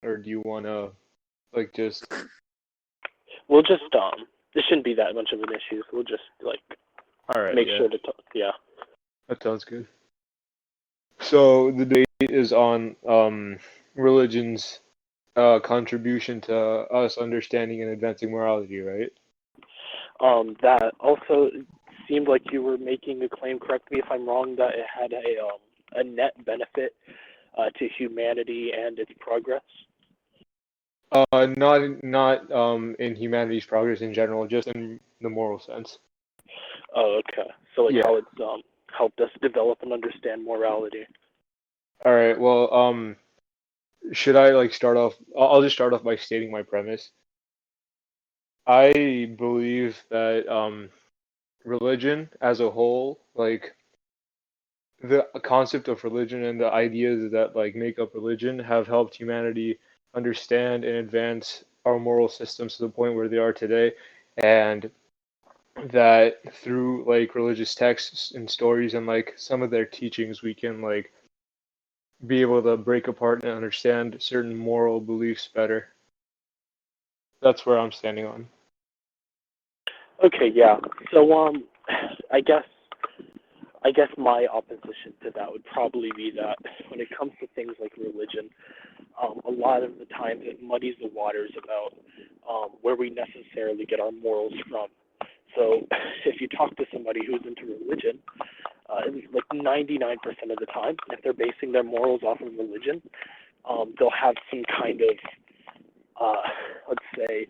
or do you wanna like just? We'll just this shouldn't be that much of an issue. We'll just like All right, make yeah, sure to talk. Yeah. that sounds good. So the debate is on religion's contribution to us understanding and advancing morality, right? That also seemed like you were making a claim. Correct me if I'm wrong. That it had a net benefit to humanity and its progress. Not in humanity's progress in general, just in the moral sense. Oh, okay. So like Yeah. how it's helped us develop and understand morality. All right. Well, should I like start off? I'll just start off by stating my premise. I believe that religion as a whole, like the concept of religion and the ideas that like make up religion have helped humanity understand and advance our moral systems to the point where they are today, and that through like religious texts and stories and like some of their teachings we can like be able to break apart and understand certain moral beliefs better. That's where I'm standing on. Okay, yeah. So I guess I guess my opposition to that would probably be that when it comes to things like religion, a lot of the times it muddies the waters about where we necessarily get our morals from. So if you talk to somebody who's into religion, like 99% of the time, if they're basing their morals off of religion, they'll have some kind of, uh, let's say,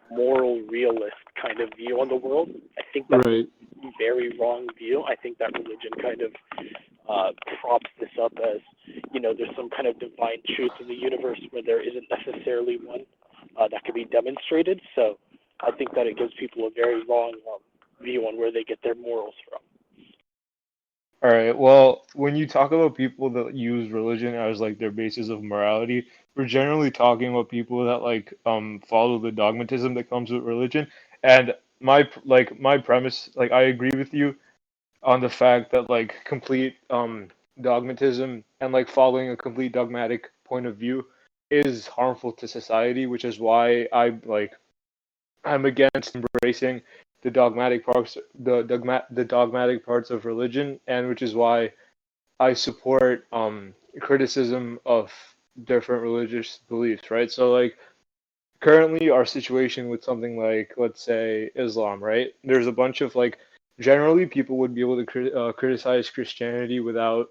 moral realist kind of view on the world. I think that's a Right. very wrong view. I think that religion kind of props this up as, there's some kind of divine truth in the universe where there isn't necessarily one that can be demonstrated. So I think that it gives people a very wrong view on where they get their morals from. All right. Well, when you talk about people that use religion as like their basis of morality, we're generally talking about people that like follow the dogmatism that comes with religion. And my premise, like I agree with you on the fact that like complete dogmatism and like following a complete dogmatic point of view is harmful to society, which is why I'm against embracing the dogmatic parts of religion, and which is why I support criticism of different religious beliefs, right? So like currently our situation with something like let's say Islam, right? There's a bunch of like generally people would be able to criticize Christianity without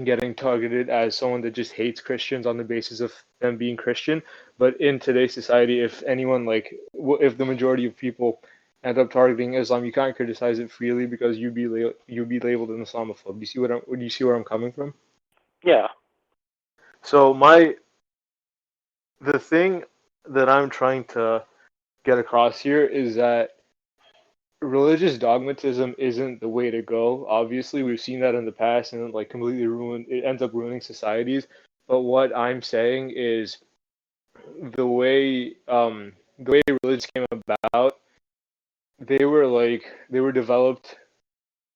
getting targeted as someone that just hates Christians on the basis of them being Christian. But in today's society, if anyone like if the majority of people end up targeting Islam, you can't criticize it freely because you'd be labeled an Islamophobe. Do you see where I'm coming from? Yeah. So the thing that I'm trying to get across here is that religious dogmatism isn't the way to go. Obviously, we've seen that in the past, and like completely ruin. It ends up ruining societies. But what I'm saying is the way the way religions came about, they were developed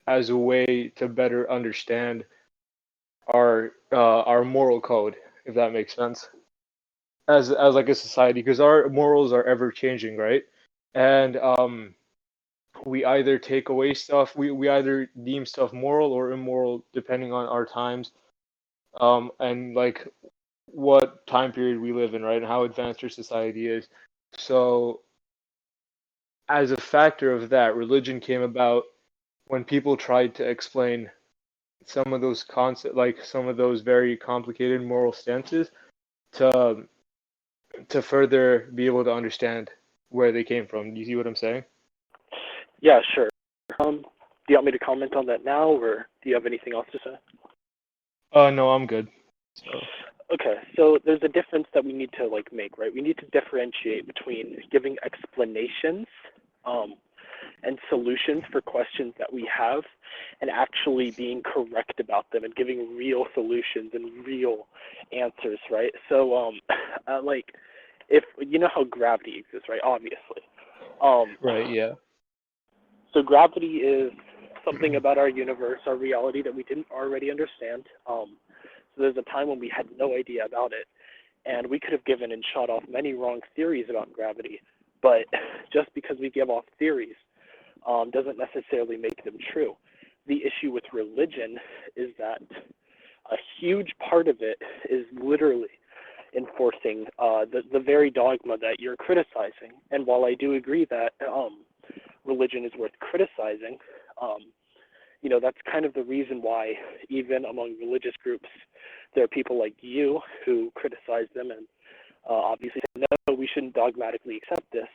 as a way to better understand our moral code, if that makes sense, as like a society, because our morals are ever changing, right? And we either take away stuff, we either deem stuff moral or immoral depending on our times, and like what time period we live in, right, and how advanced our society is. So as a factor of that, religion came about when people tried to explain some of those concepts, like some of those very complicated moral stances, to further be able to understand where they came from. Do you see what I'm saying? Yeah, sure. Do you want me to comment on that now, or do you have anything else to say? No, I'm good. So, Okay, so there's a difference that we need to like make, right? We need to differentiate between giving explanations um, and solutions for questions that we have, and actually being correct about them and giving real solutions and real answers, right? So, like, if you know how gravity exists, right? Obviously. Um, right, yeah. so gravity is something about our universe, our reality that we didn't already understand. So there's a time when we had no idea about it, and we could have given and shot off many wrong theories about gravity. But just because we give off theories doesn't necessarily make them true. The issue with religion is that a huge part of it is literally enforcing the very dogma that you're criticizing. And while I do agree that religion is worth criticizing, um, that's kind of the reason why even among religious groups, there are people like you who criticize them and obviously say, no, we shouldn't dogmatically accept this.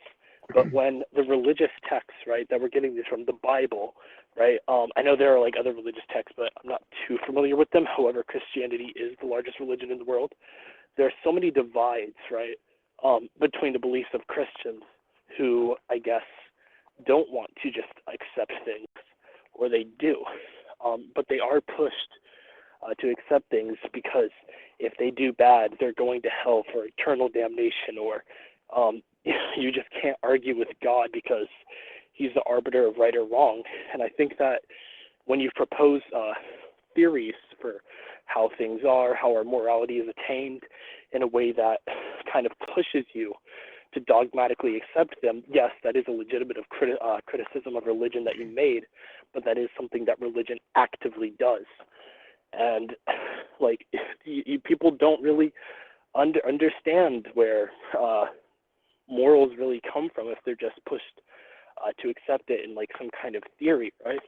But when the religious texts, right, that we're getting these from, the Bible, right, I know there are like other religious texts, but I'm not too familiar with them. However, Christianity is the largest religion in the world. There are so many divides, right, between the beliefs of Christians who, I guess, don't want to just accept things, or they do, but they are pushed to accept things because if they do bad, they're going to hell for eternal damnation, or you just can't argue with God because he's the arbiter of right or wrong. And I think that when you propose theories for how things are, how our morality is attained in a way that kind of pushes you to dogmatically accept them, yes, that is a legitimate criticism of religion that you made, but that is something that religion actively does. And like people don't really understand where morals really come from if they're just pushed to accept it in like some kind of theory, right?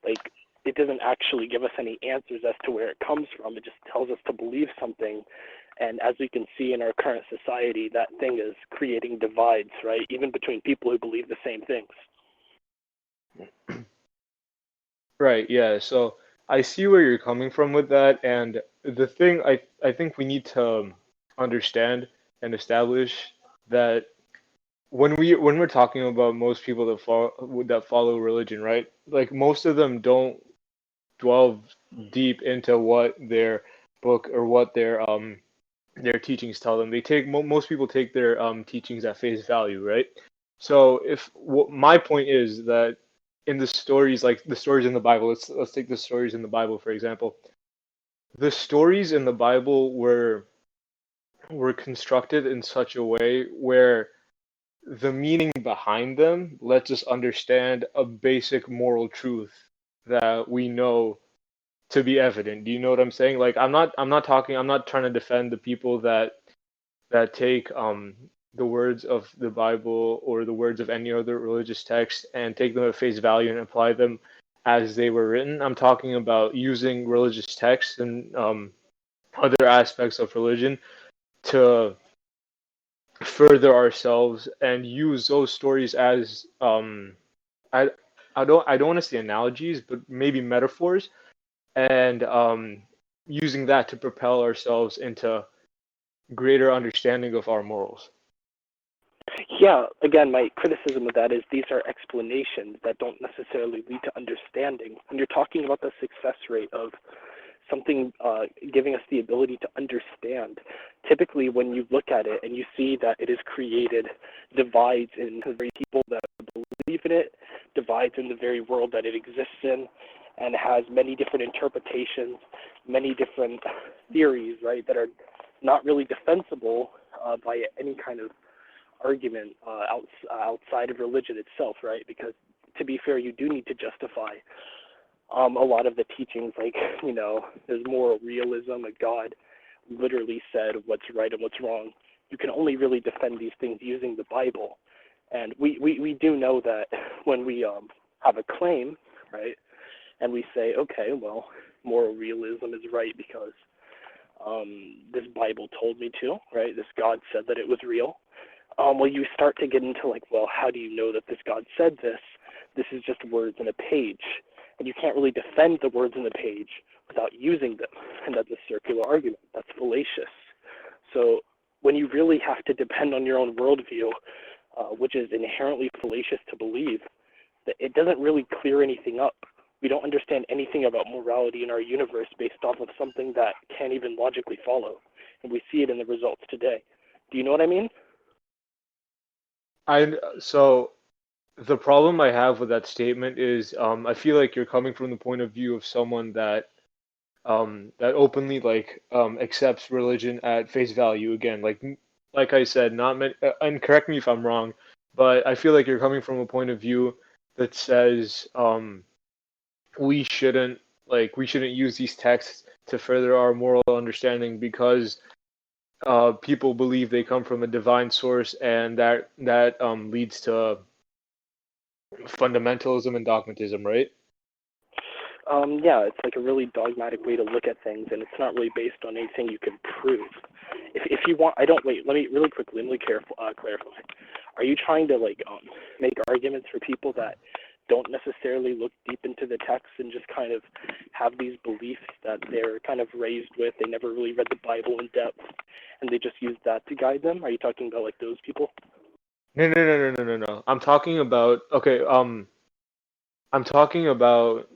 Like it doesn't actually give us any answers as to where it comes from. It just tells us to believe something. And as we can see in our current society, that thing is creating divides, right? Even between people who believe the same things. Right, yeah. So I see where you're coming from with that, and the thing I think we need to understand and establish that when we're talking about most people that follow religion, right? Like most of them don't delve deep into what their book or what their teachings tell them. They take most people take their teachings at face value, right? So if my point is that in the stories, like the stories in the Bible, let's take the stories in the Bible for example. The stories in the Bible were constructed in such a way where the meaning behind them lets us understand a basic moral truth that we know to be evident. Do you know what I'm saying? Like I'm not trying to defend the people that take the words of the Bible or the words of any other religious text and take them at face value and apply them as they were written. I'm talking about using religious texts and other aspects of religion to further ourselves and use those stories as I I don't want to say analogies, but maybe metaphors, and using that to propel ourselves into greater understanding of our morals. Yeah, again, my criticism of that is these are explanations that don't necessarily lead to understanding. When you're talking about the success rate of something giving us the ability to understand, typically when you look at it and you see that it has created divides in the very people that believe in it, divides in the very world that it exists in, and has many different interpretations, many different theories, right, that are not really defensible by any kind of argument outside of religion itself, right? Because to be fair, you do need to justify a lot of the teachings, like, there's moral realism, a God literally said what's right and what's wrong. You can only really defend these things using the Bible. And we do know that when we have a claim, right, and we say, okay, well, moral realism is right because this Bible told me to, right? This God said that it was real. Well, you start to get into like, well, how do you know that this God said this? This is just words in a page. And you can't really defend the words in the page without using them. And that's a circular argument. That's fallacious. So when you really have to depend on your own worldview, which is inherently fallacious to believe, that it doesn't really clear anything up. We don't understand anything about morality in our universe based off of something that can't even logically follow. And we see it in the results today. Do you know what I mean? So the problem I have with that statement is I feel like you're coming from the point of view of someone that that openly accepts religion at face value. Again, like I said, not many, and correct me if I'm wrong, but I feel like you're coming from a point of view that says we shouldn't we shouldn't use these texts to further our moral understanding because people believe they come from a divine source, and that leads to fundamentalism and dogmatism, right? Yeah, it's like a really dogmatic way to look at things, and it's not really based on anything you can prove. If you want, I don't wait. Let me really quickly let me clarify. Are you trying to make arguments for people that don't necessarily look deep into the text and just kind of have these beliefs that they're kind of raised with? They never really read the Bible in depth, and they just use that to guide them. Are you talking about like those people? No, no, no, no, no, no, no. I'm talking about okay. I'm talking about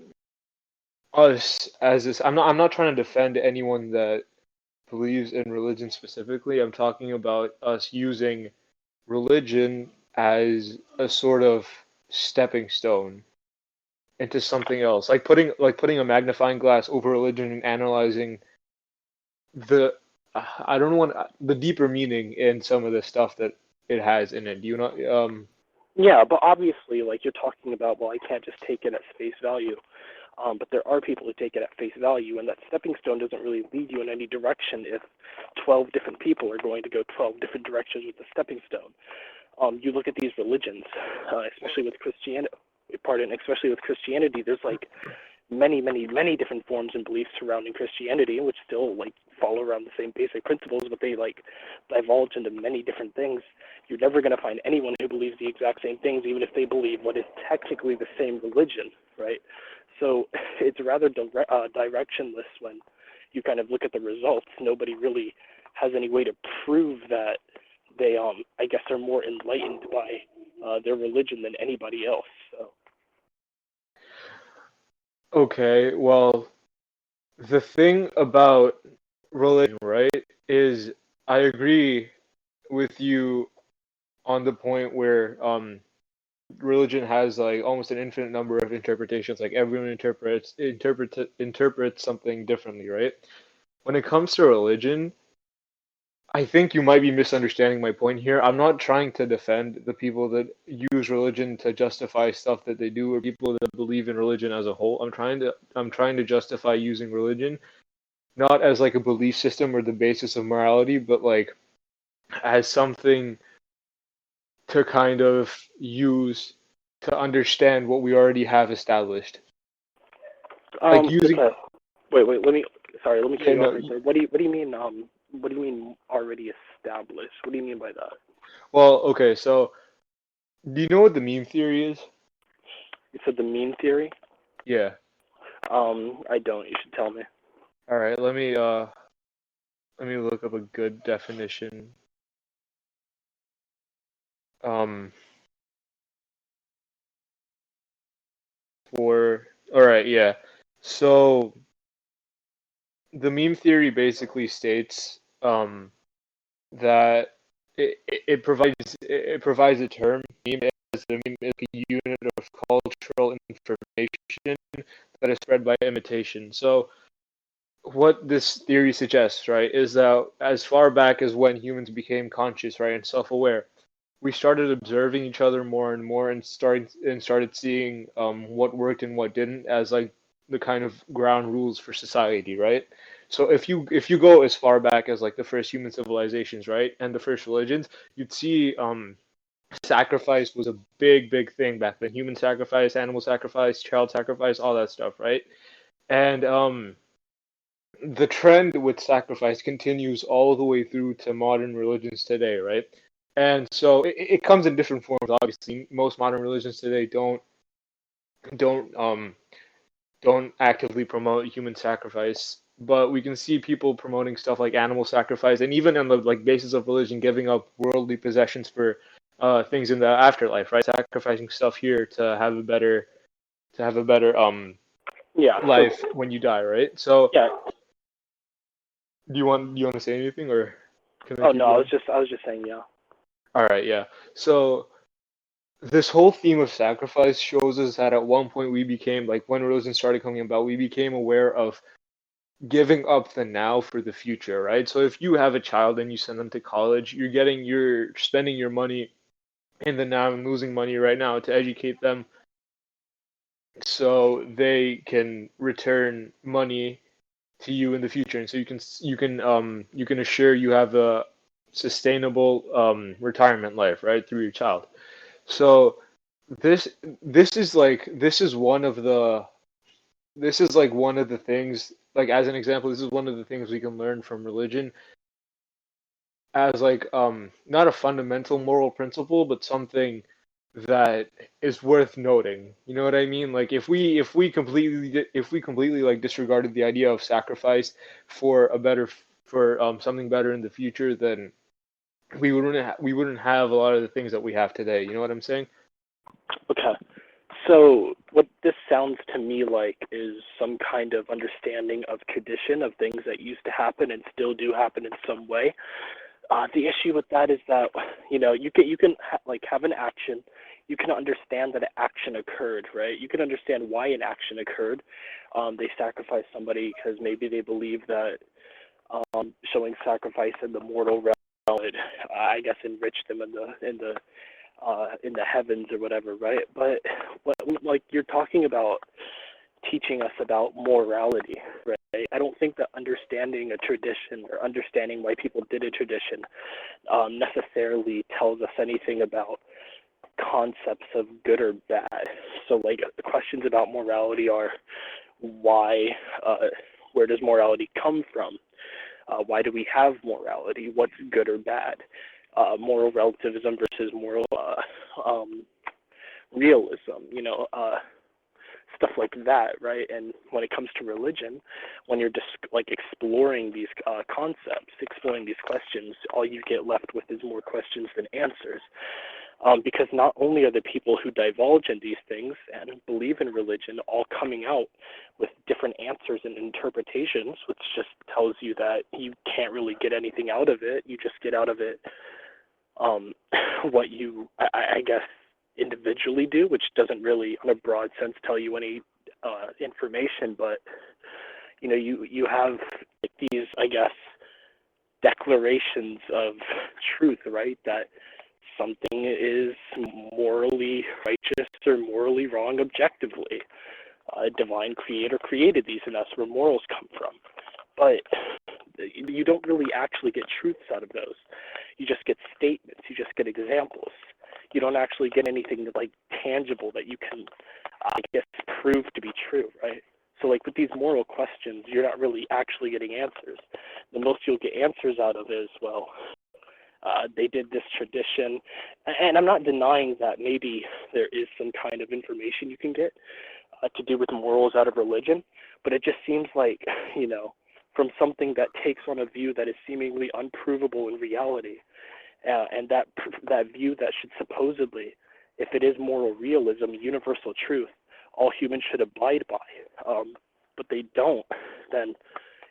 us as this. I'm not trying to defend anyone that believes in religion specifically. I'm talking about us using religion as a sort of stepping stone into something else, like putting a magnifying glass over religion and analyzing the I don't want the deeper meaning in some of the stuff that it has in it. Do you not? Yeah, but obviously, like you're talking about, well, I can't just take it at face value. But there are people who take it at face value, and that stepping stone doesn't really lead you in any direction if 12 different people are going to go 12 different directions with the stepping stone. You look at these religions, especially with Christianity. Pardon, especially with Christianity, there's like many different forms and beliefs surrounding Christianity, which still like follow around the same basic principles, but they like divulge into many different things. You're never going to find anyone who believes the exact same things, even if they believe what is technically the same religion, right? So it's rather directionless when you kind of look at the results. Nobody really has any way to prove that they, I guess, are more enlightened by their religion than anybody else. So Okay, well, the thing about religion, right, is I agree with you on the point where religion has like almost an infinite number of interpretations. Like everyone interprets something differently, right? When it comes to religion, I think you might be misunderstanding my point here. I'm not trying to defend the people that use religion to justify stuff that they do or people that believe in religion as a whole. I'm trying to justify using religion not as like a belief system or the basis of morality, but like as something to kind of use to understand what we already have established. Like using okay. Wait. Let me cut yeah, you off no, right there. What do you mean? What do you mean already established? What do you mean by that? well, okay, so do you know what the meme theory is? You said the meme theory. Yeah. I don't. You should tell me. All right, let me look up a good definition. Um, for all right, yeah. So the meme theory basically states that it provides a term. Meme as a meme is a unit of cultural information that is spread by imitation. So what this theory suggests, right, is that as far back as when humans became conscious, right, and self-aware, we started observing each other more and more, and started seeing what worked and what didn't as like the kind of ground rules for society, right? So if you go as far back as like the first human civilizations, right, and the first religions, you'd see sacrifice was a big thing back then. Human sacrifice, animal sacrifice, child sacrifice, all that stuff, right? And the trend with sacrifice continues all the way through to modern religions today, right? And so it comes in different forms. Obviously, most modern religions today don't don't actively promote human sacrifice, but we can see people promoting stuff like animal sacrifice, and even on the like basis of religion, giving up worldly possessions for things in the afterlife, right? Sacrificing stuff here to have a better Yeah. So life when you die, right? So yeah. do you want to say anything, or can I Oh keep no, going? I was just saying yeah. All right, yeah. So this whole theme of sacrifice shows us that at one point we became like when religion started coming about, we became aware of giving up the now for the future, right? So if you have a child and you send them to college, you're spending your money in the now and losing money right now to educate them so they can return money to you in the future, and so you can assure you have a sustainable retirement life, right, through your child. So this this is one of the this is like one of the things, like as an example, this is one of the things we can learn from religion as like not a fundamental moral principle, but something that is worth noting. You know what I mean? Like if we completely like disregarded the idea of sacrifice for a better for something better in the future, then we wouldn't have a lot of the things that we have today. You know what I'm saying? Okay. So what this sounds to me like is some kind of understanding of tradition of things that used to happen and still do happen in some way. The issue with that is that like have an action, you can understand that an action occurred, right? You can understand why an action occurred. They sacrificed somebody because maybe they believe that showing sacrifice in the mortal realm would, I guess, enrich them in the heavens or whatever, right? But what like you're talking about teaching us about morality, right? I don't think that understanding a tradition or understanding why people did a tradition necessarily tells us anything about concepts of good or bad. So, like, the questions about morality are why, where does morality come from? Why do we have morality? What's good or bad? Moral relativism versus moral realism, stuff like that, right? And when it comes to religion, when you're just like exploring these concepts, exploring these questions, all you get left with is more questions than answers. Because not only are the people who divulge in these things and believe in religion all coming out with different answers and interpretations, which just tells you that you can't really get anything out of it. You just get out of it um, what you, I guess, individually do, which doesn't really, on a broad sense, tell you any information. But you have like these, I guess, declarations of truth, right? That something is morally righteous or morally wrong objectively. A divine creator created these, and that's where morals come from. But you don't really actually get truths out of those. You just get statements. You just get examples. You don't actually get anything like tangible that you can, I guess, prove to be true, right? So like with these moral questions, you're not really actually getting answers. The most you'll get answers out of is, well, they did this tradition, and I'm not denying that maybe there is some kind of information you can get to do with morals out of religion, but it just seems like, from something that takes on a view that is seemingly unprovable in reality, and that view that should supposedly, if it is moral realism, universal truth, all humans should abide by, but they don't, then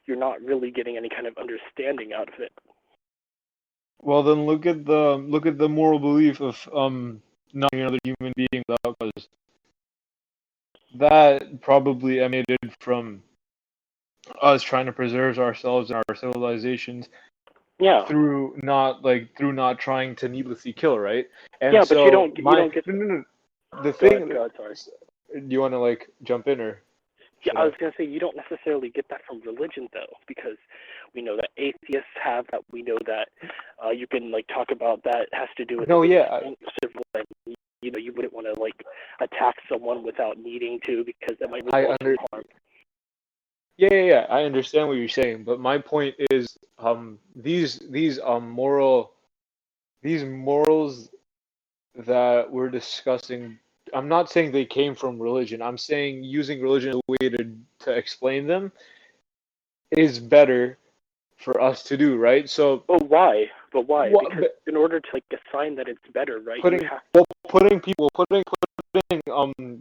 you're not really getting any kind of understanding out of it. Well, then look at the moral belief of not having another human being without cause. That probably emanated from us trying to preserve ourselves and our civilizations Yeah, through not trying to needlessly kill, right? And yeah, but you so don't you my don't get. no no no the Go thing, ahead, sorry. do you want to like jump in or Yeah, should I I? was going to say you don't necessarily get that from religion though, because we know that atheists have that. We know that you can like talk about that has to do with No, being yeah, civil, and you wouldn't want to like attack someone without needing to because that might I result in under harm. yeah, I understand what you're saying, but my point is these morals that we're discussing, I'm not saying they came from religion. I'm saying using religion as a way to explain them is better for us to do, right? So But why? But why? what Because in order to like assign that it's better, right? You putting have. putting people putting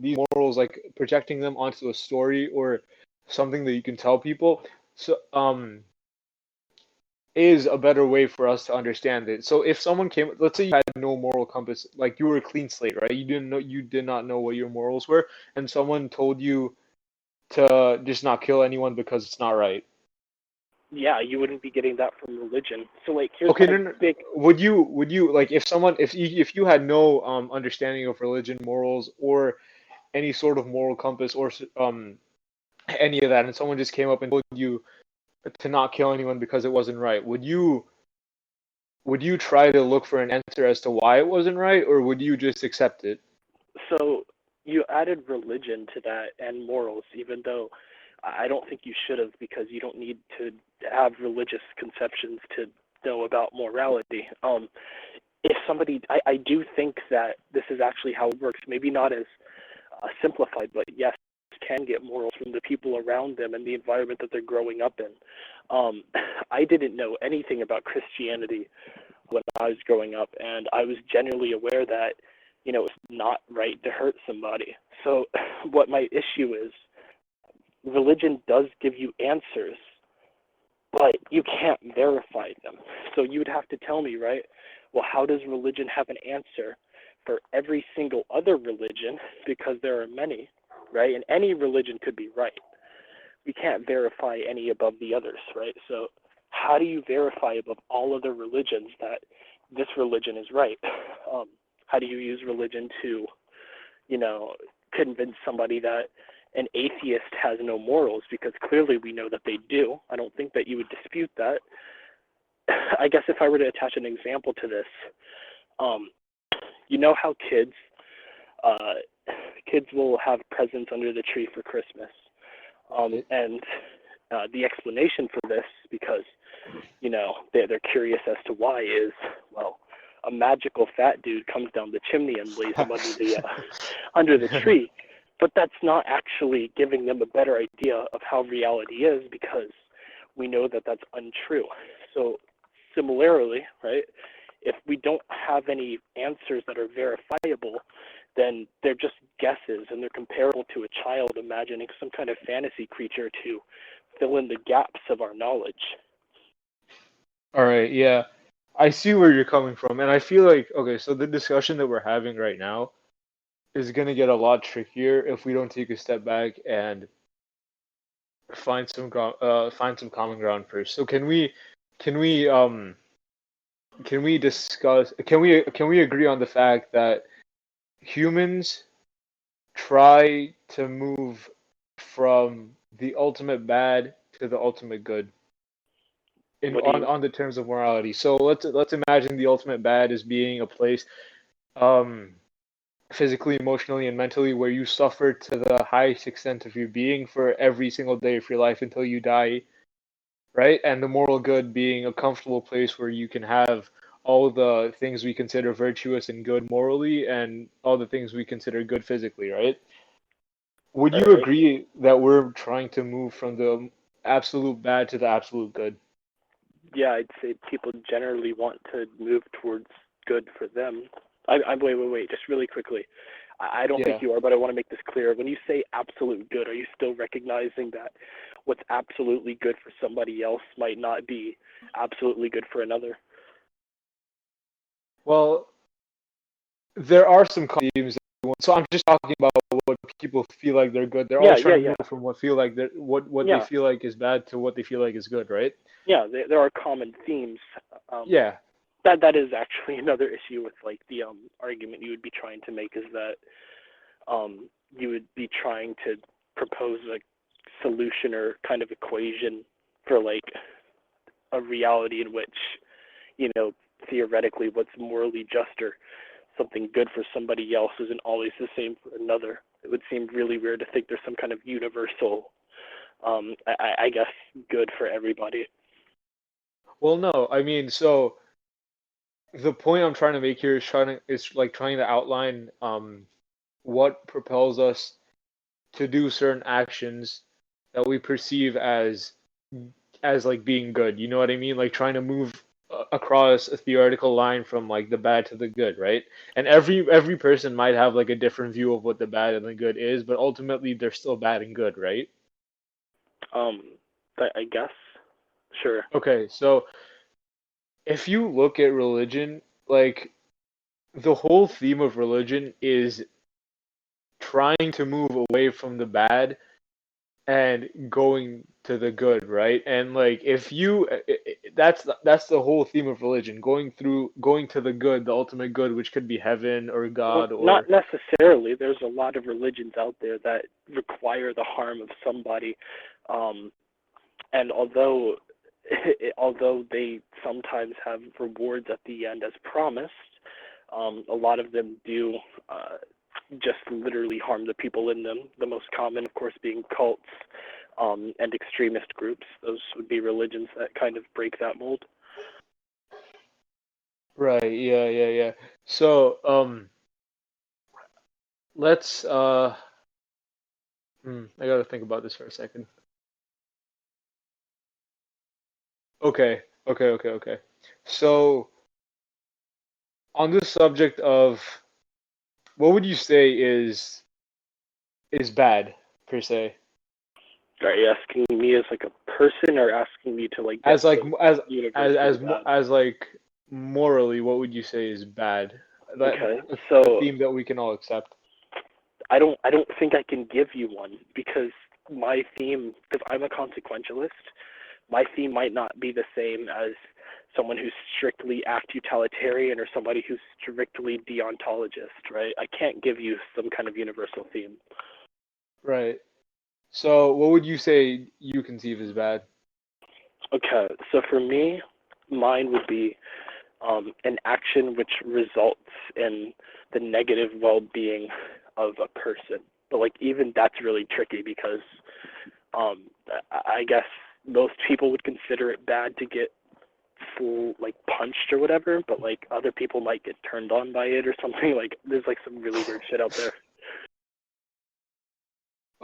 these morals, like projecting them onto a story or something that you can tell people, so is a better way for us to understand it. So if someone came, let's say you had no moral compass, like you were a clean slate, right? You did not know what your morals were, and someone told you to just not kill anyone because it's not right. yeah, you wouldn't be getting that from religion. So like, here's Okay, my no, no, big would you like if someone if you had no understanding of religion, morals, or any sort of moral compass or any of that, and someone just came up and told you to not kill anyone because it wasn't right, would you try to look for an answer as to why it wasn't right, or would you just accept it? So you added religion to that and morals, even though I don't think you should have, because you don't need to have religious conceptions to know about morality. If somebody, I do think that this is actually how it works. Maybe not as simplified, but yes, can get morals from the people around them and the environment that they're growing up in. I didn't know anything about Christianity when I was growing up, and I was generally aware that, it's not right to hurt somebody. So, what my issue is, religion does give you answers, but you can't verify them. So, you would have to tell me, right? Well, how does religion have an answer for every single other religion? Because there are many, right? And any religion could be right. We can't verify any above the others, right? So, how do you verify above all other religions that this religion is right? How do you use religion to, you know, convince somebody that an atheist has no morals? Because clearly we know that they do. I don't think that you would dispute that. I guess if I were to attach an example to this, um, you know how uh, kids will have presents under the tree for Christmas, Right. and the explanation for this, because they're curious as to why, is, well, a magical fat dude comes down the chimney and lays them under the tree. But that's not actually giving them a better idea of how reality is, because we know that that's untrue. So similarly, right, if we don't have any answers that are verifiable, then they're just guesses, and they're comparable to a child imagining some kind of fantasy creature to fill in the gaps of our knowledge. All right, yeah. I see where you're coming from, and I feel like okay, so the discussion that we're having right now is going to get a lot trickier if we don't take a step back and find some common ground first. So can we can we discuss can we agree on the fact that humans try to move from the ultimate bad to the ultimate good in What do you on the terms of morality. So let's imagine the ultimate bad as being a place um physically, emotionally, and mentally where you suffer to the highest extent of your being for every single day of your life until you die, right? And the moral good being a comfortable place where you can have all the things we consider virtuous and good morally and all the things we consider good physically, right? Would All you right. agree that we're trying to move from the absolute bad to the absolute good? Yeah, I'd say people generally want to move towards good for them. Wait. Just really quickly, I don't think Yeah. you are, but I want to make this clear. When you say absolute good, are you still recognizing that what's absolutely good for somebody else might not be absolutely good for another? Well, there are some themes. So I'm just talking about what people feel like they're good. They're Yeah, always yeah, trying to yeah, move from what feel like they're what they yeah, feel like is bad to what they feel like is good, right? yeah. There are common themes. Um, Yeah. that is actually another issue with like the argument you would be trying to make, is that you would be trying to propose a solution or kind of equation for like a reality in which, you know, theoretically what's morally just or something good for somebody else isn't always the same for another. It would seem really weird to think there's some kind of universal, I guess, good for everybody. Well, no, I mean, so the point I'm trying to make here is like trying to outline what propels us to do certain actions that we perceive as like being good. You know what I mean? Like trying to move across a theoretical line from like the bad to the good, right? And every person might have like a different view of what the bad and the good is, but ultimately they're still bad and good, right? Um, I guess, sure. Okay, so if you look at religion, like the whole theme of religion is trying to move away from the bad and going to the good, right? And like if you that's the whole theme of religion, going to the good, the ultimate good, which could be heaven or Well, God not or necessarily. There's a lot of religions out there that require the harm of somebody, um, and although they sometimes have rewards at the end as promised, a lot of them do just literally harm the people in them. The most common, of course, being cults and extremist groups. Those would be religions that kind of break that mold. right, yeah. So, let's I gotta think about this for a second. Okay. So, on this subject of what would you say is bad per se? Are you asking me as like a person, or asking me to like get As like to universally as bad? as like morally, what would you say is bad? That Okay, a so theme that we can all accept. I don't think I can give you one because because I'm a consequentialist, my theme might not be the same as someone who's strictly act utilitarian or somebody who's strictly deontologist, right? I can't give you some kind of universal theme. Right. So, what would you say you conceive as bad? Okay, so for me, mine would be an action which results in the negative well-being of a person. But like even that's really tricky because um, I guess most people would consider it bad to get full like punched or whatever, but like other people might get turned on by it or something. Like there's like some really weird shit out there.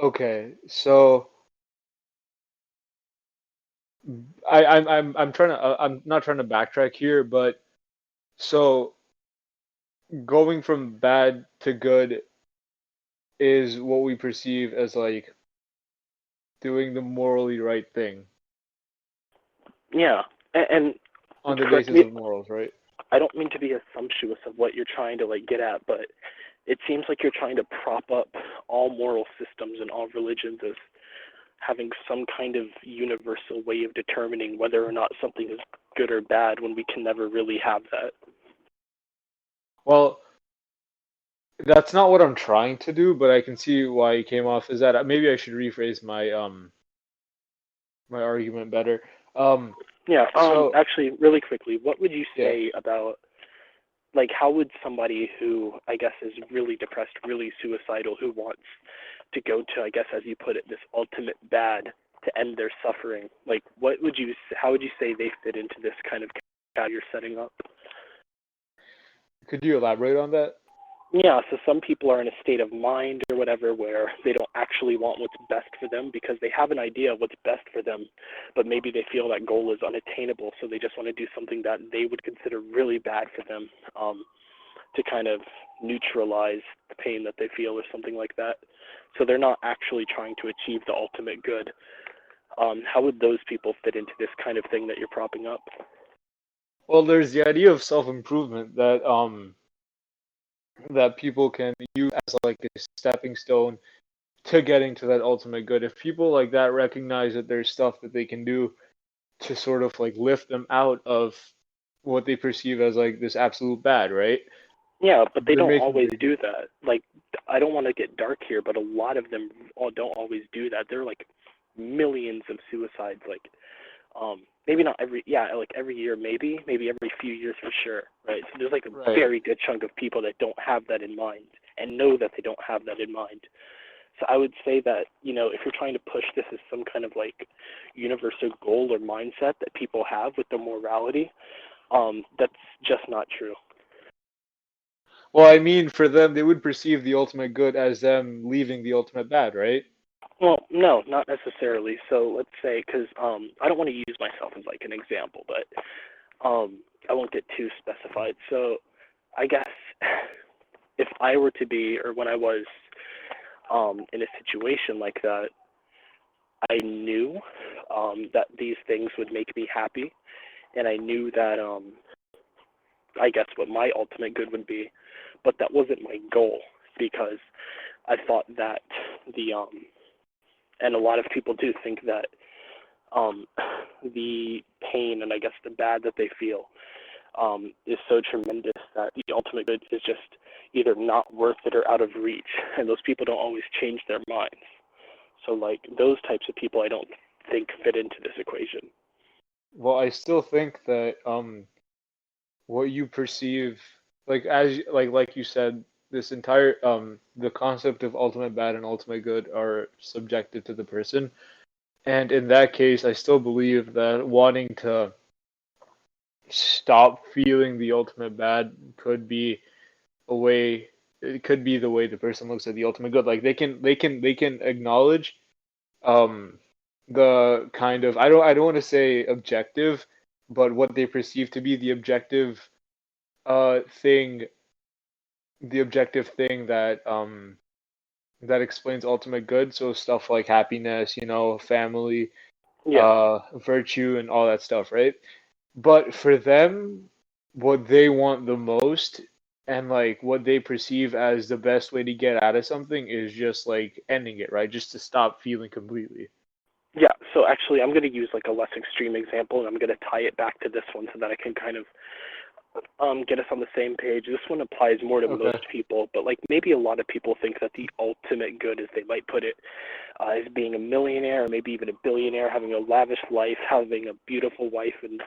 Okay, so I'm trying to I'm not trying to backtrack here, but so going from bad to good is what we perceive as like doing the morally right thing Yeah, and on the correct basis me. of morals, right? I don't mean to be assumptuous of what you're trying to like get at, but it seems like you're trying to prop up all moral systems and all religions as having some kind of universal way of determining whether or not something is good or bad when we can never really have that. Well, that's not what I'm trying to do, but I can see why it came off as that. Maybe I should rephrase my argument better. Um, Yeah, so actually really quickly, what would you yeah. say about like how would somebody who I guess is really depressed, really suicidal, who wants to go to I guess as you put it this ultimate bad to end their suffering, like what would you how would you say they fit into this kind of category you're setting up? Could you elaborate on that? Yeah, so some people are in a state of mind or whatever where they don't actually want what's best for them because they have an idea of what's best for them, but maybe they feel that goal is unattainable, so they just want to do something that they would consider really bad for them, to kind of neutralize the pain that they feel or something like that. So they're not actually trying to achieve the ultimate good. How would those people fit into this kind of thing that you're propping up? Well, there's the idea of self-improvement that people can use as like a stepping stone to getting to that ultimate good. If people like that recognize that there's stuff that they can do to sort of like lift them out of what they perceive as like this absolute bad, right? Yeah, but they They're don't making always great. do that. Like, I don't want to get dark here, but a lot of them all don't always do that. There are like millions of suicides. Like, maybe not every, yeah, like every year, maybe every few years for sure, right? So there's like a Right. very good chunk of people that don't have that in mind and know that they don't have that in mind. So I would say that, if you're trying to push this as some kind of like universal goal or mindset that people have with their morality, that's just not true. Well, I mean, for them, they would perceive the ultimate good as them leaving the ultimate bad, right? Well, no, not necessarily. So let's say, because I don't want to use myself as like an example, but I won't get too specified. So I guess if I were to be, or when I was in a situation like that, I knew that these things would make me happy, and I knew that I guess what my ultimate good would be, but that wasn't my goal because I thought that the and a lot of people do think that um, the pain and I guess the bad that they feel is so tremendous that the ultimate good is just either not worth it or out of reach, and those people don't always change their minds. So like those types of people, I don't think fit into this equation. Well, I still think that what you perceive, like like you said, this entire the concept of ultimate bad and ultimate good are subjective to the person. And in that case, I still believe that wanting to stop feeling the ultimate bad could be a way, it could be the way the person looks at the ultimate good. Like they can acknowledge um the kind of, I don't want to say objective, but what they perceive to be uh thing the objective thing that explains ultimate good. So stuff like happiness, family, Yeah, virtue, and all that stuff, right? But for them, what they want the most and like what they perceive as the best way to get out of something is just like ending it, right? Just to stop feeling completely. yeah. So actually, I'm going to use like a less extreme example, and I'm going to tie it back to this one so that I can kind of get us on the same page. This one applies more to most Okay. people, but like maybe a lot of people think that the ultimate good, as they might put it, is being a millionaire or maybe even a billionaire, having a lavish life, having a beautiful wife and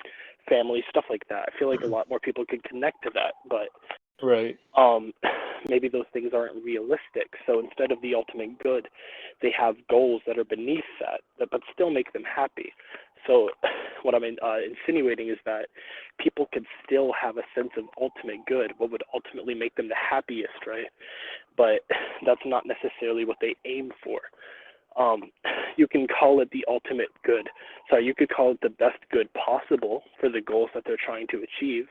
family, stuff like that. I feel like a lot more people could connect to that, but Right. um, maybe those things aren't realistic. So instead of the ultimate good, they have goals that are beneath that, but still make them happy. So what I'm insinuating is that people could still have a sense of ultimate good, what would ultimately make them the happiest, right? But that's not necessarily what they aim for. Um, you can call it the ultimate good. Sorry, you could call it the best good possible for the goals that they're trying to achieve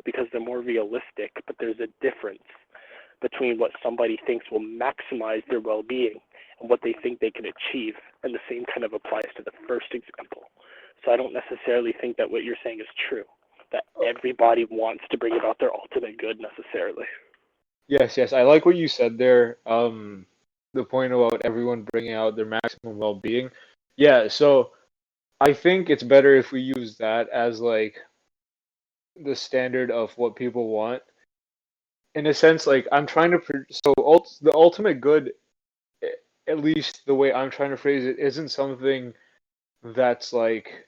because they're more realistic, but there's a difference between what somebody thinks will maximize their well being and what they think they can achieve. And the same kind of applies to the first example. So I don't necessarily think that what you're saying is true, that everybody wants to bring about their ultimate good necessarily. Yes, yes. I like what you said there. The point about everyone bringing out their maximum well-being. Yeah, so I think it's better if we use that as like the standard of what people want. In a sense, like I'm trying to the ultimate good, at least the way I'm trying to phrase it, isn't something that's like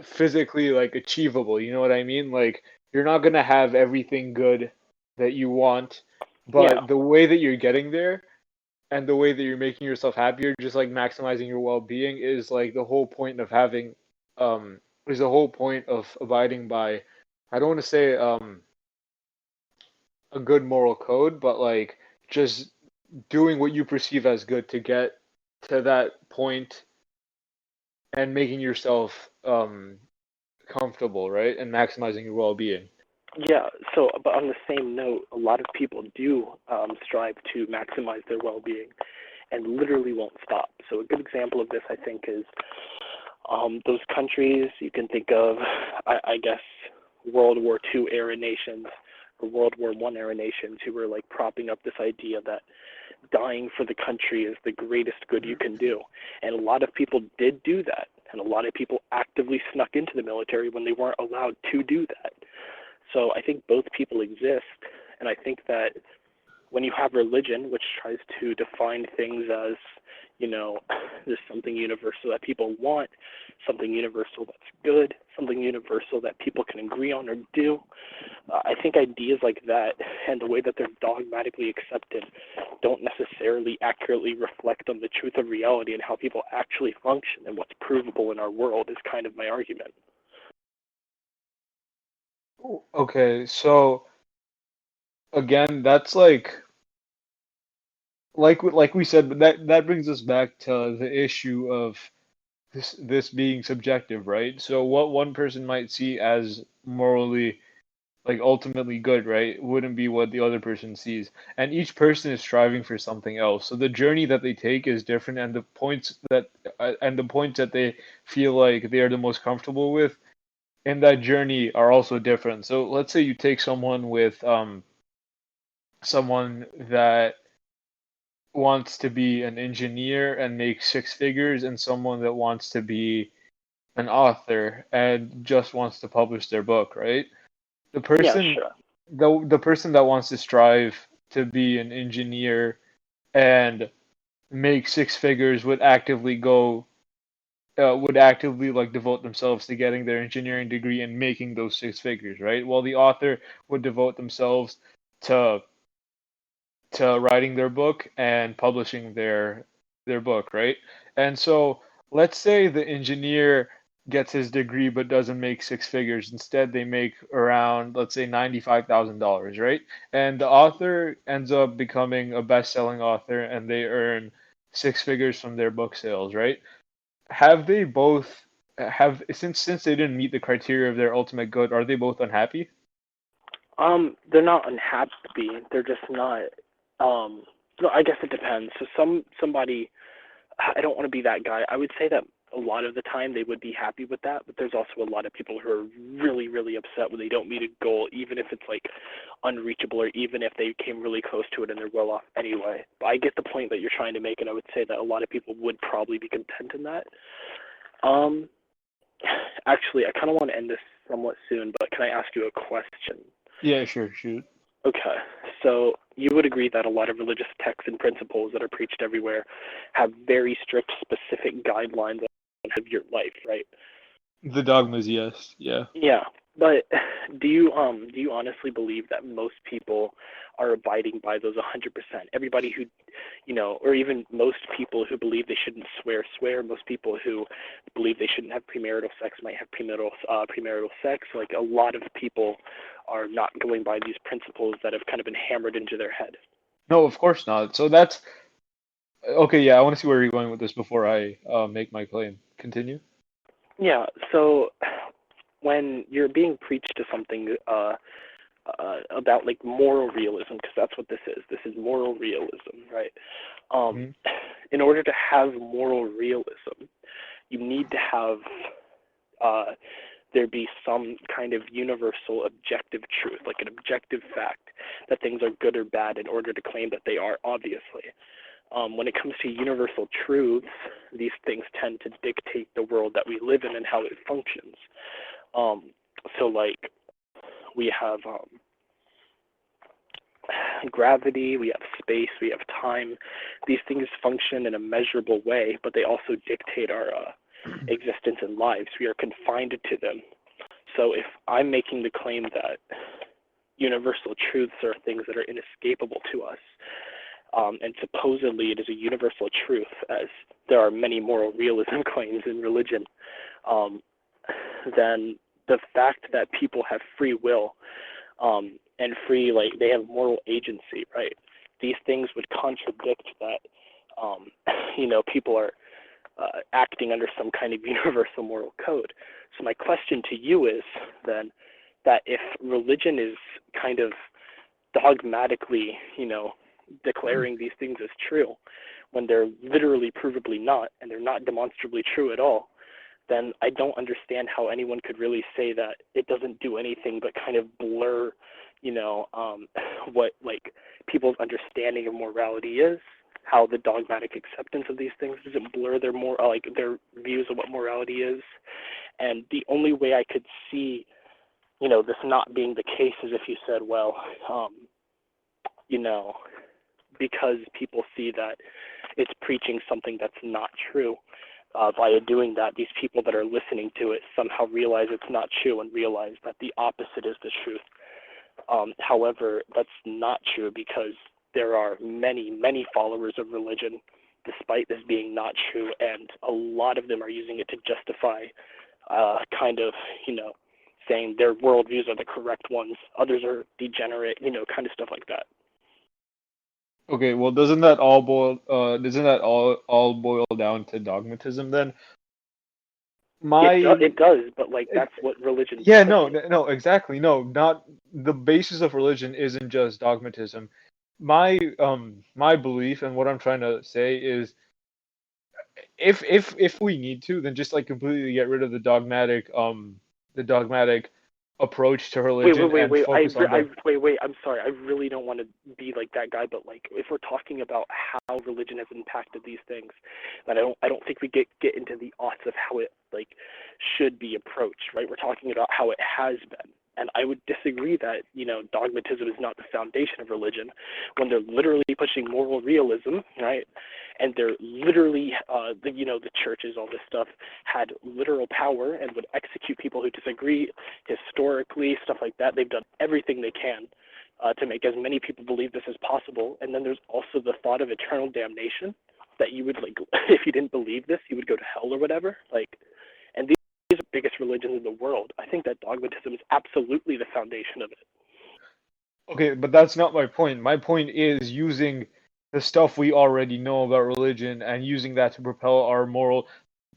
physically like achievable. You know what I mean? Like you're not gonna have everything good that you want, Yeah, but the way that you're getting there and the way that you're making yourself happier, just like maximizing your well-being, is like the whole point of having is the whole point of abiding by, I don't want to say a good moral code, but like just doing what you perceive as good to get to that point and making yourself comfortable, right? And maximizing your well-being. yeah. So, but on the same note, a lot of people do strive to maximize their well-being and literally won't stop. So, a good example of this, I think, is those countries you can think of, I guess, World War II era nations or World War One era nations who were like propping up this idea that dying for the country is the greatest good you can do. And a lot of people did do that. And a lot of people actively snuck into the military when they weren't allowed to do that. So I think both people exist. And I think that when you have religion, which tries to define things as, you know, there's something universal that people want, something universal that's good, something universal that people can agree on or do. I think ideas like that and the way that they're dogmatically accepted don't necessarily accurately reflect on the truth of reality and how people actually function and what's provable in our world is kind of my argument. Okay, so again, that's like we said, but that brings us back to the issue of this being subjective, right? So what one person might see as morally, like ultimately good, right, wouldn't be what the other person sees. And each person is striving for something else. So the journey that they take is different, and the points that they feel like they are the most comfortable with in that journey are also different. So let's say you take someone with someone that wants to be an engineer and make six figures, and someone that wants to be an author and just wants to publish their book, right? The Yeah, person sure. the person that wants to strive to be an engineer and make six figures would actively like devote themselves to getting their engineering degree and making those six figures, right? While the author would devote themselves to writing their book and publishing their book, right? And so let's say the engineer gets his degree but doesn't make six figures. Instead, they make around, let's say, $95,000, right? And the author ends up becoming a best-selling author and they earn six figures from their book sales, right? Have they both have since they didn't meet the criteria of their ultimate good, are they both unhappy? They're not unhappy. They're just not. No, I guess it depends. So somebody, I don't want to be that guy. I would say that a lot of the time they would be happy with that, but there's also a lot of people who are really, really upset when they don't meet a goal, even if it's like unreachable or even if they came really close to it and they're well off anyway. But I get the point that you're trying to make, and I would say that a lot of people would probably be content in that. Um, Actually, I kind of want to end this somewhat soon, but can I ask you a question? Yeah, sure, shoot. Okay, so you would agree that a lot of religious texts and principles that are preached everywhere have very strict, specific guidelines on how to live your life, right? The dogmas, yes. Yeah. Yeah, but do you honestly believe that most people are abiding by those 100%? Everybody who, or even most people who believe they shouldn't swear. Most people who believe they shouldn't have premarital sex might have premarital sex. Like a lot of people are not going by these principles that have kind of been hammered into their head. No, of course not. So that's okay. Yeah, I want to see where you're going with this before I make my claim. Continue. Yeah, so when you're being preached to something about like moral realism, because that's what this is. This is moral realism, right? Um, Hmm. in order to have moral realism, you need to have uh, there be some kind of universal objective truth, like an objective fact that things are good or bad in order to claim that they are, obviously. When it comes to universal truths, these things tend to dictate the world that we live in and how it functions. Um, so, like, we have gravity, we have space, we have time. These things function in a measurable way, but they also dictate our existence and lives. We are confined to them. So if I'm making the claim that universal truths are things that are inescapable to us, and supposedly it is a universal truth, as there are many moral realism claims in religion, um, then the fact that people have free will and free, like they have moral agency, right? These things would contradict that, um, people are acting under some kind of universal moral code. So my question to you is then that if religion is kind of dogmatically, declaring these things as true when they're literally provably not and they're not demonstrably true at all, then I don't understand how anyone could really say that it doesn't do anything but kind of blur, you know, um, what like people's understanding of morality is, how the dogmatic acceptance of these things doesn't blur their like their views of what morality is. And the only way I could see, this not being the case is if you said, well, um, you know, because people see that it's preaching something that's not true. By doing that, these people that are listening to it somehow realize it's not true and realize that the opposite is the truth. However, that's not true because there are many, many followers of religion, despite this being not true, and a lot of them are using it to justify kind of, saying their worldviews are the correct ones, others are degenerate, kind of stuff like that. Okay, well, doesn't that all boil down to dogmatism then? My It does, but like that's what religion Yeah, no, pushes. no, exactly. No, not the basis of religion isn't just dogmatism. My belief and what I'm trying to say is if we need to, then just like completely get rid of the dogmatic approach to Wait, wait, religion wait, and wait. focus on the. Wait. I'm sorry. I really don't want to be like that guy, but like, if we're talking about how religion has impacted these things, that I don't think we get into the aughts of how it like should be approached, right? We're talking about how it has been, and I would disagree that dogmatism is not the foundation of religion, when they're literally pushing moral realism, right? And they're literally, the churches, all this stuff, had literal power and would execute people who disagree historically, stuff like that. They've done everything they can to make as many people believe this as possible. And then there's also the thought of eternal damnation, that you would, like, if you didn't believe this, you would go to hell or whatever. Like, and these are the biggest religions in the world. I think that dogmatism is absolutely the foundation of it. Okay, but that's not my point. My point is using the stuff we already know about religion and using that to propel our moral,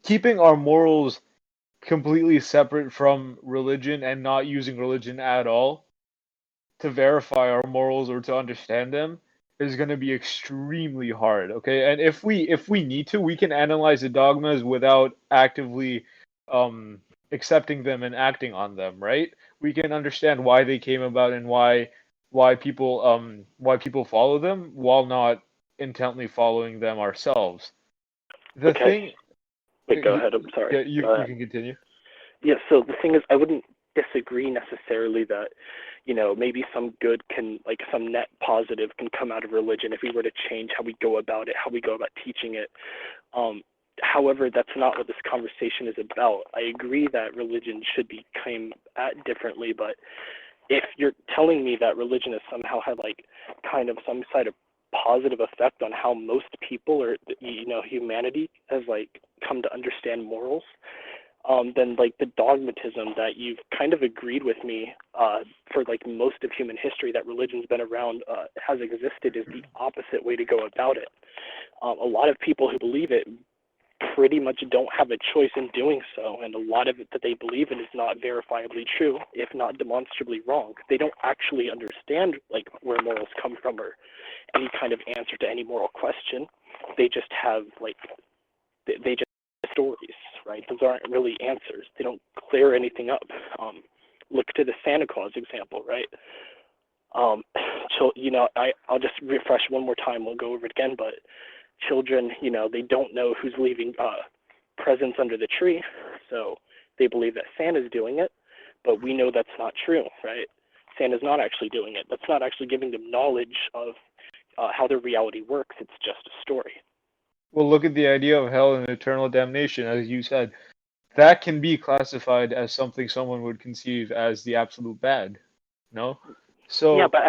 keeping our morals completely separate from religion and not using religion at all to verify our morals or to understand them is going to be extremely hard. Okay, and if we need to, we can analyze the dogmas without actively um accepting them and acting on them, right? We can understand why they came about and why people follow them while not intently following them ourselves. The Okay. thing. Wait, go ahead. I'm Yeah, sorry. you can continue. Yeah, so the thing is, I wouldn't disagree necessarily that, maybe some good can, like some net positive can come out of religion if we were to change how we go about it, how we go about teaching it. However, that's not what this conversation is about. I agree that religion should be came at differently, but if you're telling me that religion has somehow had like kind of some sort of positive effect on how most people or humanity has like come to understand morals, then like the dogmatism that you've kind of agreed with me for like most of human history, that religion's been around, has existed, is the opposite way to go about it. A lot of people who believe it pretty much don't have a choice in doing so, and a lot of it that they believe in is not verifiably true, if not demonstrably wrong. They don't actually understand like where morals come from or any kind of answer to any moral question. They just have like they just stories, right? Those aren't really answers. They don't clear anything up. Look to the Santa Claus example, right? Um, so I'll just refresh one more time. We'll go over it again, but children, they don't know who's leaving presents under the tree, so they believe that Santa's doing it, but we know that's not true, right? Santa's not actually doing it. That's not actually giving them knowledge of how their reality works. It's just a story. Well, look at the idea of hell and eternal damnation, as you said. That can be classified as something someone would conceive as the absolute bad. No? Yeah, So, but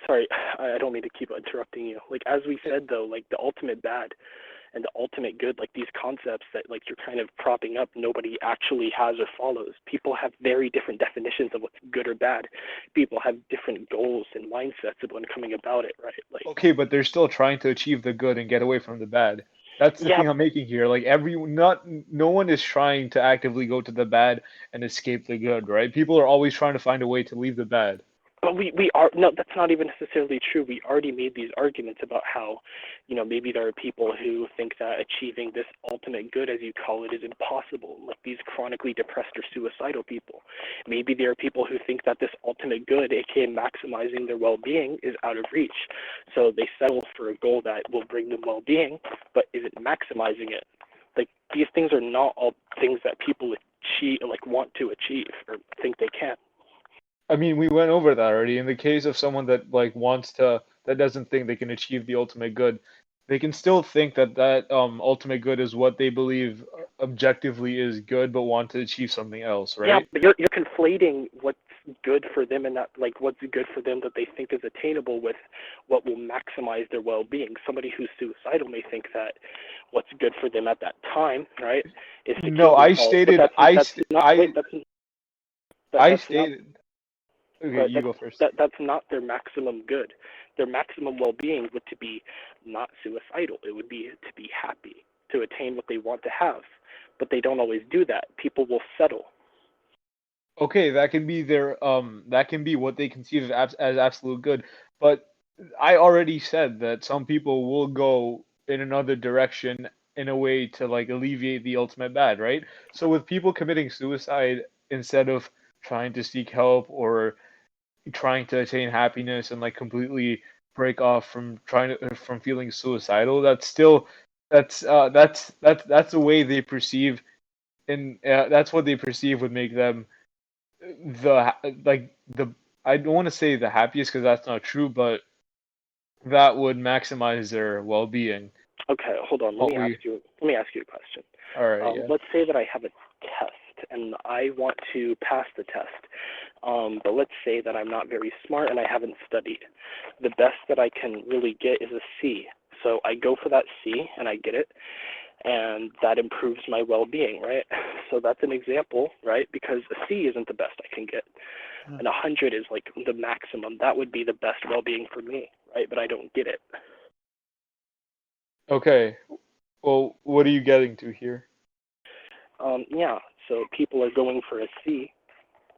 sorry, I don't mean to keep interrupting you. Like, as we said though, like the ultimate bad and the ultimate good, like these concepts that like you're kind of propping up, nobody actually has or follows. People have very different definitions of what's good or bad. People have different goals and mindsets of when coming about it, right? Like, okay, but they're still trying to achieve the good and get away from the bad. That's the yeah, thing I'm making here. Like no one is trying to actively go to the bad and escape the good, right? People are always trying to find a way to leave the bad. but we are no, that's not even necessarily true. We already made these arguments about how, maybe there are people who think that achieving this ultimate good, as you call it, is impossible, like these chronically depressed or suicidal people. Maybe there are people who think that this ultimate good, aka maximizing their well-being, is out of reach, so they settle for a goal that will bring them well-being but isn't maximizing it. Like, these things are not all things that people achieve, like want to achieve or think they can. I mean, we went over that already. In the case of someone that that doesn't think they can achieve the ultimate good, they can still think that ultimate good is what they believe objectively is good, but want to achieve something else, Yeah, right? but you're conflating what's good for them and that, like, what's good for them that they think is attainable with what will maximize their well-being. Somebody who's suicidal may think that what's good for them at that time, right, is to No, kill I themselves. But stated I that's st- not wait I I that's not stated. Okay, but you go first. that's not their maximum good. Their maximum well-being would to be not suicidal. It would be to be happy, to attain what they want to have. But they don't always do that. People will settle. Okay, that can be what they conceive as absolute good, but I already said that some people will go in another direction in a way to like alleviate the ultimate bad, right? So with people committing suicide instead of trying to seek help or trying to attain happiness and like completely break off from from feeling suicidal, that's still that's the way they perceive, and that's what they perceive would make them the like the I don't want to say the happiest because that's not true, but that would maximize their well-being. Okay, hold on. What we Let me ask you a question. All right, yeah. Let's say that I have a test and I want to pass the test. But let's say that I'm not very smart and I haven't studied. The best that I can really get is a C. So I go for that C and I get it, and that improves my well-being, right? So that's an example, right? Because a C isn't the best I can get, and 100 is like the maximum. That would be the best well-being for me, right? But I don't get it. Okay. Well, what are you getting to here? Yeah. So people are going for a C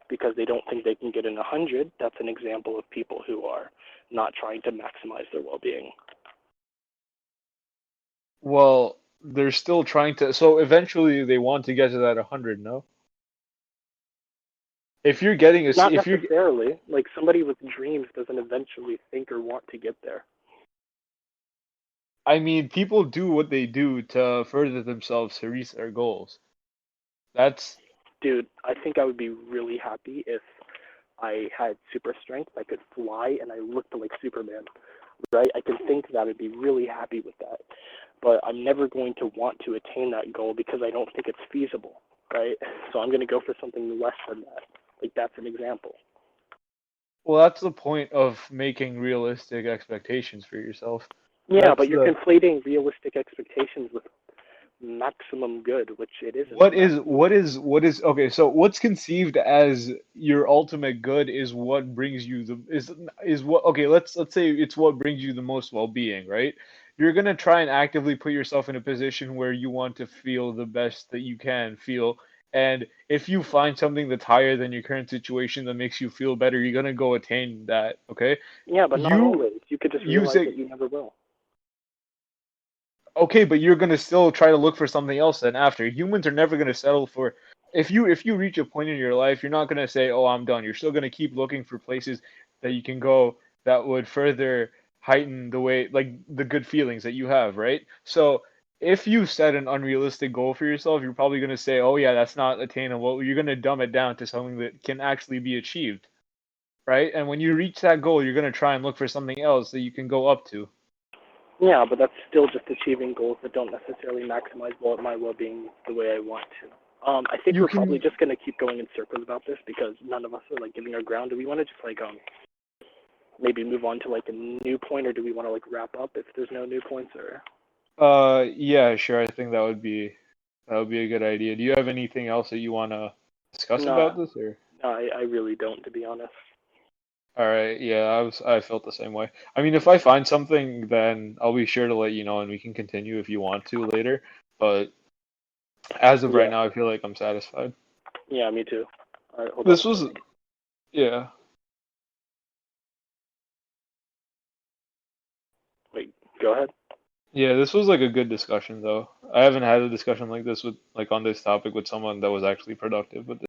because they don't think they can get in 100. That's an example of people who are not trying to maximize their well-being. Well, they're still trying to, so eventually they want to get to that 100, no? If you're getting a Not if you're necessarily. Like somebody with dreams doesn't eventually think or want to get there. I mean, people do what they do to further themselves to reach their goals. That's Dude, I think I would be really happy if I had super strength, I could fly, and I looked like Superman, right? I can think that I'd be really happy with that. But I'm never going to want to attain that goal because I don't think it's feasible, right? So I'm going to go for something less than that. Like, that's an example. Well, that's the point of making realistic expectations for yourself. Yeah, That's but you're the conflating realistic expectations with maximum good, which it isn't. what is Maximum. okay, so what's conceived as your ultimate good is what brings you the is what okay, let's say it's what brings you the most well-being, right? You're gonna try and actively put yourself in a position where you want to feel the best that you can feel. And if you find something that's higher than your current situation that makes you feel better, you're gonna go attain that, okay? Yeah, but not You always. You could just you realize that say you never will. Okay, but you're gonna still try to look for something else then after. Humans are never gonna settle for if you reach a point in your life, you're not gonna say, "Oh, I'm done." You're still gonna keep looking for places that you can go that would further heighten the way like the good feelings that you have, right? So if you set an unrealistic goal for yourself, you're probably gonna say, "Oh yeah, that's not attainable." You're gonna dumb it down to something that can actually be achieved, right? And when you reach that goal, you're gonna try and look for something else that you can go up to. Yeah, but that's still just achieving goals that don't necessarily maximize my well-being the way I want to. I think You we're probably can just gonna keep going in circles about this because none of us are like giving our ground. Do we want to just like maybe move on to like a new point, or do we want to like wrap up if there's no new points? Or Yeah, sure. I think that would be a good idea. Do you have anything else that you want to discuss no, about this, or? no, I really don't, to be honest. All right, yeah, I felt the same way. I mean, if I find something, then I'll be sure to let you know, and we can continue if you want to later. But as of right Yeah, now, I feel like I'm satisfied. yeah, me too. All right, hold on This a was, second. yeah, Wait, go ahead. yeah, this was like a good discussion though. I haven't had a discussion like this with like on this topic with someone that was actually productive with